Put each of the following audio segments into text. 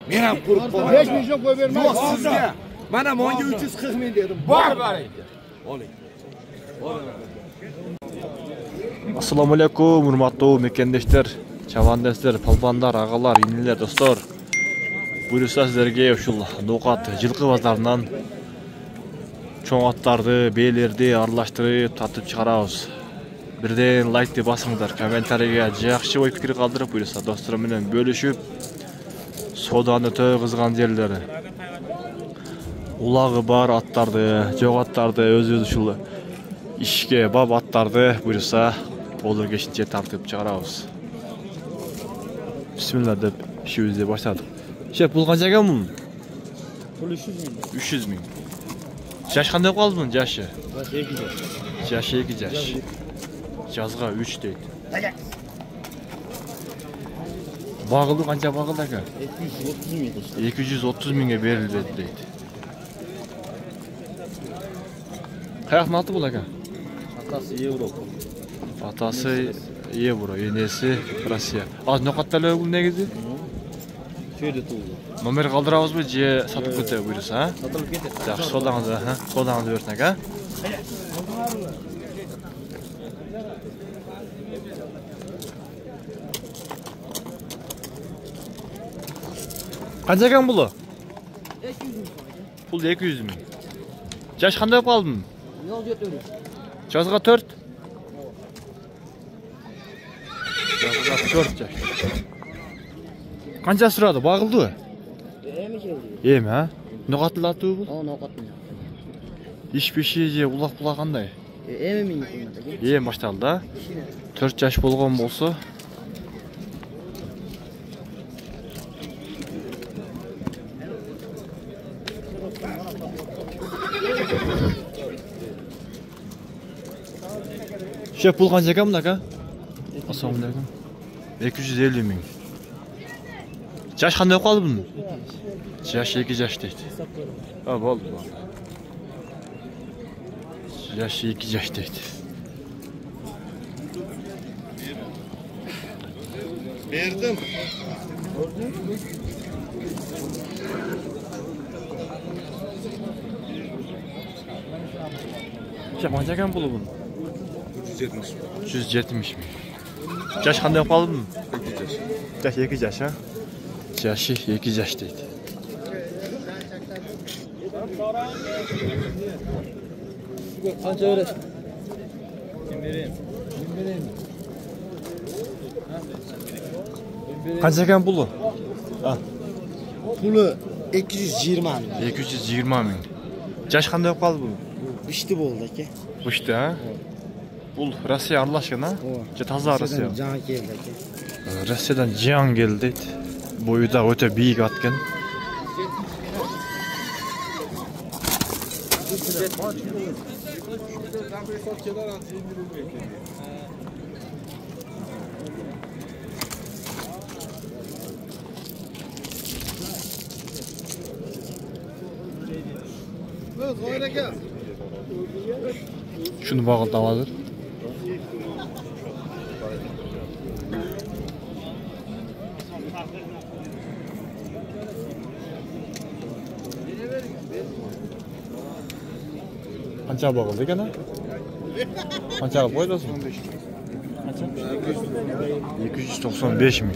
Men ham qurib qo'yaman. 5 milyon qo'yib bermayman. Yo'q sizga. Mana menga 340 ming dedim. Bor. Oling. Assalomu alaykum, hurmatli mekendeshler, chavandesler, palbanlar, ağalar, iniler, dostlar. Buyursa sizlerge ушул ноқат жылқы базарынан чоң аттарды, бейлерди аралаштырып татып чыгарабыз. Бирден лайкты басыңдар, комментарийге жакшы ой пикир калтырып, буюрса достор менен бөлүшүп, соданы тойгузган жерлери. Улагы бар аттарды, жок аттарды өзүбүз ушул ишке бап аттарды буюрса болор кешинче тартып чыгарабыз. Бисмилла деп ишибизди баштадык. Шеп, бұл қанша екен мұның? Бұл 300 мың. 300 мың. Жаш қандай қалды мұның жашы? Жашы 2 жаш. Жашы 2 жаш. Жазға 3 дейді. Бағылды қанша бағылды әке? 230 мың. 230 мыңға берілді дейді. Қаяқтың аты бұл әке? Атасы Евро. Атасы Евро, енесі Россия. Az ноқатталы бұл негізі? Şöyle tuğlu. Номер қалдырабыз бі, же сатып көте бұйырса, ha? Satılıp getir. Жақсы, содаңызды берсін, әке? Қанша екен бұлы? 200 мың. Бұл 200 мың. Жаш қандай қалдың? Yol götürür. Жазға 4? Жазға 4 жаш. Қанша сұрады? Бағылды? Emi geldi. Ем, ha? Ноқатылы аты бұл? O nokat mı? Иш-пеші же ұлақ-бұлақ қандай? Emi mi yıkılmadı? Ем башталды, да? 4 жаш болған болса. Шеп, бұл қанша екен мұнда, ка? Ассаламалейкум. 250 мың. Жаш қандай қалды бұның? Жаш 2 жаш дейді. Болды. Жаш 2 жаш дейді. Berdim. Şef, qancha ekan puli buni? 170. 170 ming. Jash qanday qoldi buni? 2 jash. Jash 2 jash, ha? Jashi 2 jash deydi. Qancha öğretsin? Kim vereyim? Qancha ekan puli? Pulu 220 ming. 220 ming. Jash qanday qoldi buni? İşte oldu ki. Buştu, ha? Бұл Россия аралашқан, ha? Же таза Россия? Can geldi ki. Россиядан Жан келді дейді. Бойы да өте биік аткен. Şunu bağıl davadır. Qancha bağıldı ekan, ha? Qanchaga qo'yasizmi? Qancha? 295 ming.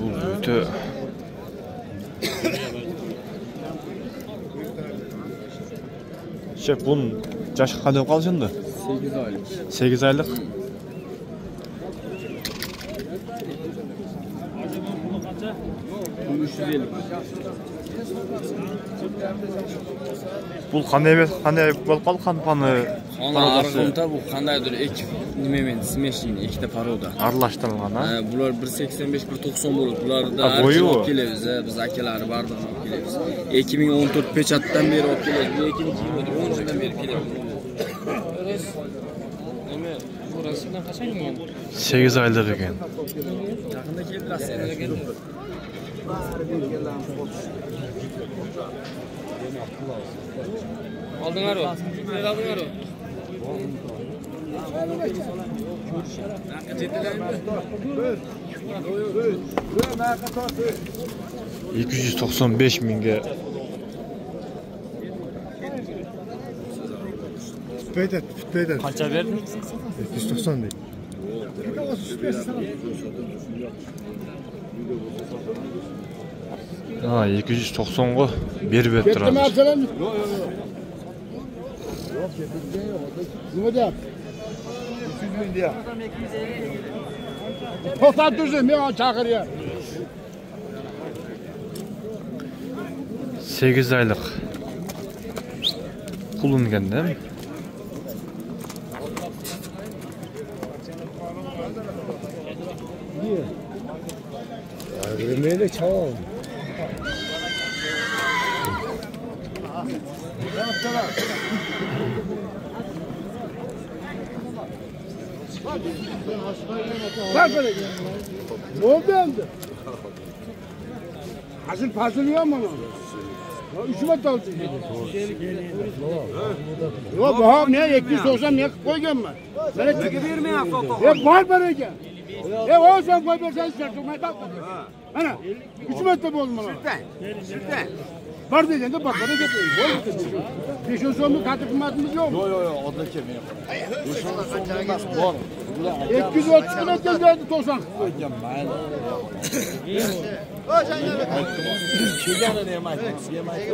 Bu öte Şef, bunun jaşı qanday qoldi şimdi? 8 aylık. 8 aylık. Bu 350. Bu qanday emas, qanday bo'lib qoldi qani? Ana arqonda bu qandaydir ekip nimamen smeshing ikkita paroda. Aralashtirilgan, ha? Bular 185 190 bo'ladi. Bularda bo'yi olib kelamiz, biz akalari bardir olib kelamiz. 2014 pechatdan beri olib kelamiz. 2020 10 yildan beri kelamiz. Nima burasidan qachon yomon? 8 aylık ekan. Yaqinda keldi Rossiyadan keldi. Aldınlar o. Neler aldınlar o? 295 mingga. Tutmaydi. Qancha berding? 190 deydi. Ha, 290 ga berib turadi. Nima deyapti? 300 ming deyapti. To'xtab tursin, men chaqiryapman. 8 aylık kullangan değil mi? Vermeyle çal. Bak böyle. Ne oldu şimdi? Hazır puzzle yok mu? Ya 3 metre oldu. Yok bu ne 290 ne koyacağım ben? Ben vermeyeyim. Ya var böyle. Ya o sen koy versen istersin. Bak. Ana 3 metre mi oldu bana? Sütten. Var diyeceksin de bak bana getireyim. 500 sonu katı kıymatımız yok mu? Yok, onda kemiği. 230 kilometre geldi Tosan.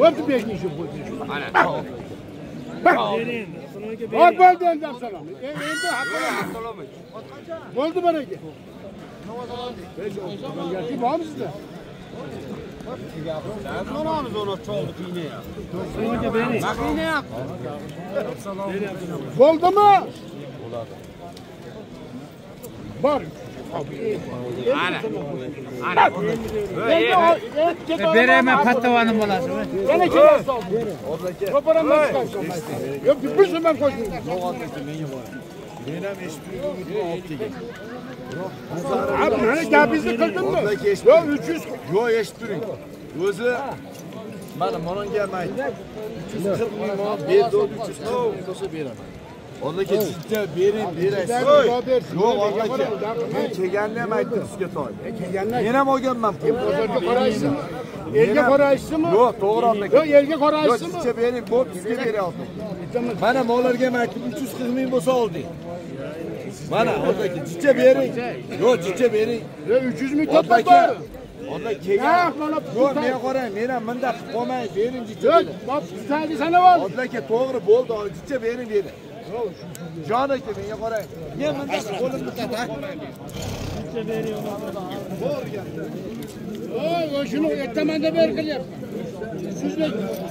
Hepsi 5 kişi bu. Bak. Var bol diyeceğim sana. Evde hakkı. Oldu bana ki. Gerçi var mı sizde? Sonamız ona çoğuluk iğne ya. Bak iğne yap. Oldu mu? Var. Bereme patavanın bolası. Gene kiraz oldu. Yok param ben çıkarsam. Yok bir sürü ben koydum. Benim espri Abi hani ya bizi kırdın mı? Yok 300. Yok eşittirin. Özü bana monon gelmeyin. 340 bin man, bir doğru 340 bin. Ondaki ciddi verin. Yok ondaki. Ben kegenlem aytdım sizge toy. Yenem o gömmem. Pazarda parayısı mı? Elge parayısı mı? Yok doğru ondaki. Yok elge Yok parayısı mı? sizce verin. Bu sizge veri aldım. Bana moğlar gelmeyin. 340 bin olsa oldu. Bana oradaki ciddi verin. Yok ciddi verin. Ya 300 bin toplam var. Onda Ya kegen. bana Yok men qarang, men menda qolmay bering ciddi. Yok bak sadece sana var. Ondaki to'g'ri bo'ldi, ciddi verin dedi. Jon aka menga qarang. Men menda qo'limni Oy şunu ertemende ver kılıp. Süzmek.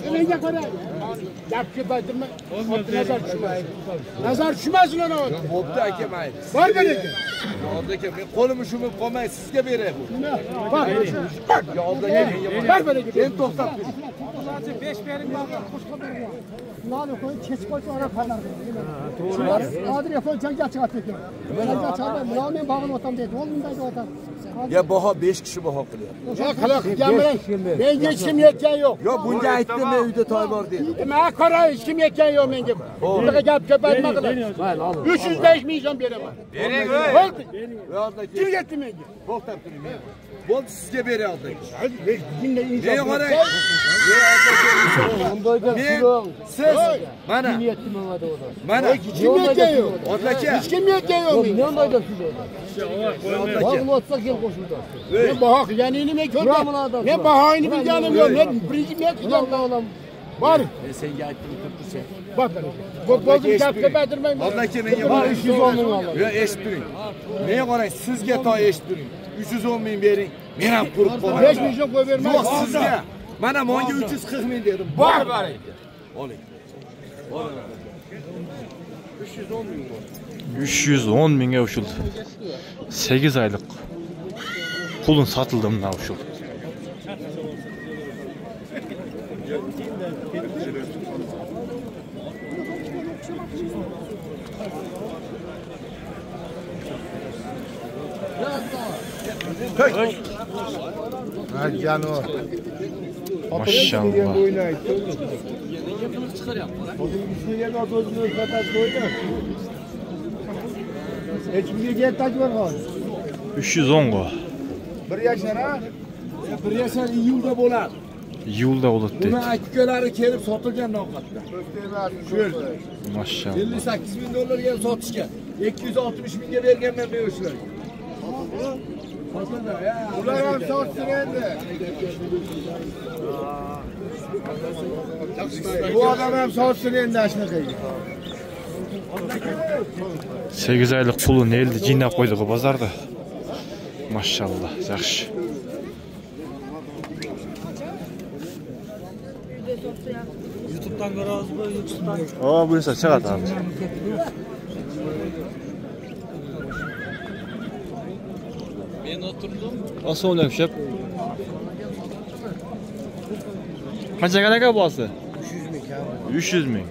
Elinde koray. Yapki baytırma. Nazar düşmez. Nazar düşmez lan o. bo'pti aka mayli. Var belki. Oldaki men qo'limni shumib qolmay sizga beray bu. Bak. Ya oldaki menga Var belki. men to'xtab turing. Lan koy keç koy sonra falan. Doğru. Adır yapın can çıkartıyor. Can çıkartıyor. Lamen bağın otam dedi. Olmundaydı otam. Ya baho 5 kishi baho qilyapti. Ya kalak gelmeden. Ben geçim yetken yok. Yo bunga aytdim men uyda toy bor dedi. Ma koray kim yetken yok menga. Bunga gap köpetme qilib. 305 milyon beraman. Bering Oldu. Ve oldaki Kim yetti menga? to'xtab turing men. Bo'ldi sizga beray oldaki. Hadi dinle Men insan. qarang. Men siz mana mana Kim yetken yok? otlaka Hiç kim yetken yok menga. Ne oldu size? Bağın otsa gel koşuldu. Ne bahak yanını mı kötü? Ne bahayını bileceğim yok. Ne birinci ne kıyam. Var. senga aytdim turibsiz. Bak. Bu bozum kapta batırmayın. Otlaka menga qarang. 310 ming oladi. Yo eshitib turing. Men qarang sizga toy eshitib turing. 310 ming bering. Men ham qurib qolaman. 5 milyon koy vermez. Yo'q sizga. Mana menga 340 ming dedim. Bor bering. Oling. 310 mingga ushul. 8 aylık kulun satıldı mı ushul. Ha canım. Maşallah. Hiçbir gel taç var ha. 310 go. Bir yaşar ha. Bir yaşar iyulda bo'lar. Yılda olur Buni dedi. akkalari kelib sotilgan ovqatda. Shu yerda. Maşallah. 58 ming dollarga sotishgan. 260 mingga berganman men o'shalarga. Ular ham sotsin endi. Bu odam ham sotsin endi ashunaqaga. 8 aylık pulun eldi jiynap koyduk o bazarda. Maşallah. Yaxşı. YouTube'dan görüyoruz bu YouTube'dan. Aa bu insan çıkart abi. Ben oturdum. Nasıl oluyor şef? Kaça kadar bu ası? 300 bin.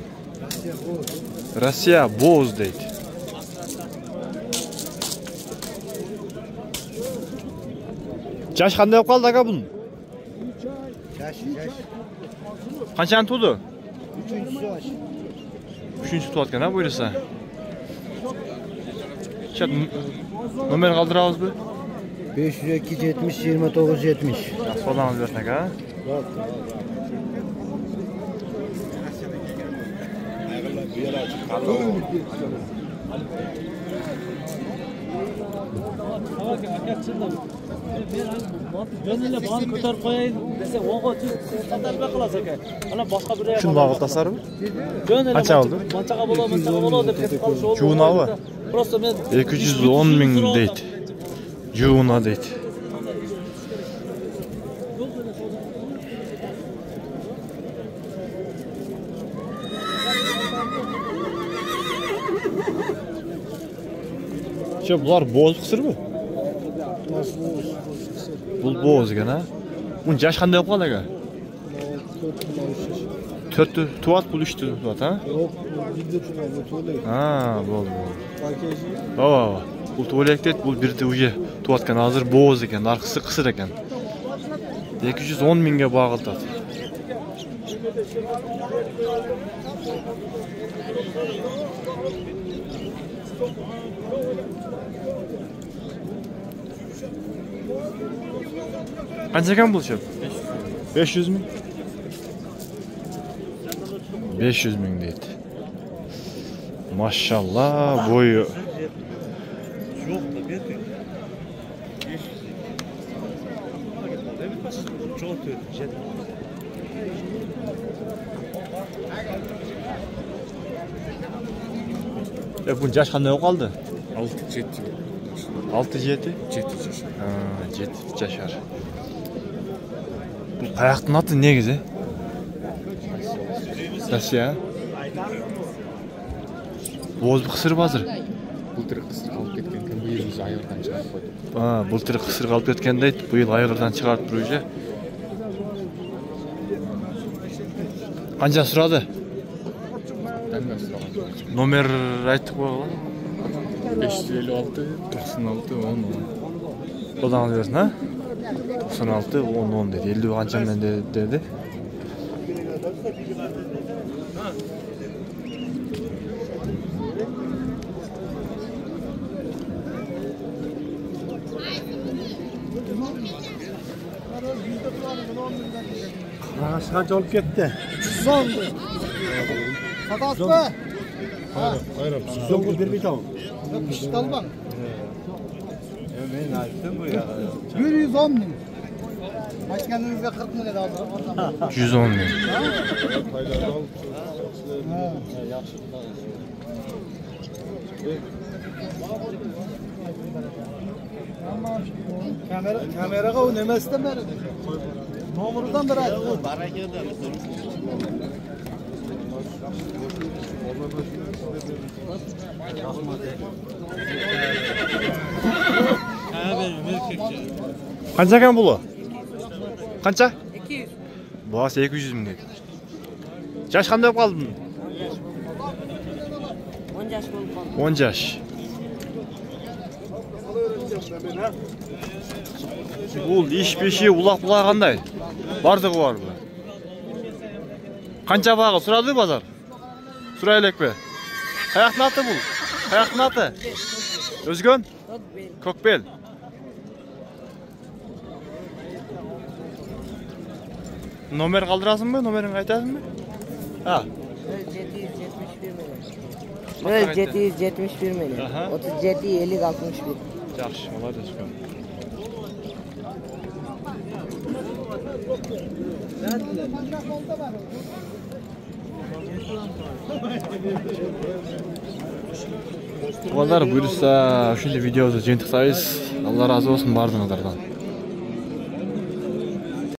Rusya boz deydi. Yaş qanday qoldi aka bunun? Qanchani to'ldi? 3-chi tuvatgan ha buyursa. Chat nomer qoldiramiz-mi? 502 70 29 70. So'lamiz bersin aka. Gönülle bana ko'tarib qo'yayın desa, o'g'il qanday qilasan aka? Ana boshqa bir yer. Shuni bag'itlasarmi? Qancha oldi? Manchaqa bo'ladi deb ketib qolish oldu. Junavi. Prosta men 210 ming deydi. Juna deydi. Şu bular boz qisirmi? Bu boz ekan ha. Uni yaş qanday qoldi aka? 4 tuvat pul 3 tuvat ha? Yok, bildi tunadı to'laydi. Ha, bo'ldi. Pakeji. Baba, bu to'lak deydi, bu birda uyi tuvatgan hozir boz ekan, narxisi qisir ekan. 210 mingga bag'iltadi. Qancha ekan bu shep? 500 ming. 500 ming deydi. Maşallah boyu. Yo'q da berdi. Çok jet. Bu yaş qanday qoldi? 6-7. 6-7? 7 Ha, 7 yaşar. Bu qayoqdan oti negizi? Rossiya. Boz qisir hozir. Bultiri qisir qolib ketgan ekan, bu yil o'zi ayyordan chiqarib qo'ydi. Ha, bultiri qisir qolib ketganda bu yil ayyordan chiqarib turuvchi. Qancha so'radi? Tanmas so'ragan. Nomer aytib qo'ygan. 556 96 10 10. Odan alıyorsun ha? 96 10 10 dedi. 50 kancamdan dedi. Qancha olib ketdi? 110 ming. Satasizmi? Hayır, sizga bermayman. Ishtalban. Men aytdim bu ya. 110 ming. Aytganingizga 40 ming edi hozir. 110 bin. Kameraga u nimasidan beri? Nomeridan beri aytdi. Qancha kan bulu? Qancha? 200. Boğaz 200 bin dedi. Yaş qanday qoldi bunun? 10 yaş bo'lib qoldi. 10 yaş. Бул иш-беши улап-булай кандай? Бардыгы барбы? Канча багы сурады базар? Сурай элекпи? Каяктын аты бул? Каяктын аты? Өзгөн? Көкбел. Номер калдырасыңбы? Номерин айтасыңбы? 771 milyon. 37 50 61. Yaxşı, молодец. Tuğanlar buyursa, uşunday videoda жыйынтыктайбыз. Allah razı olsun bardığınızlardan.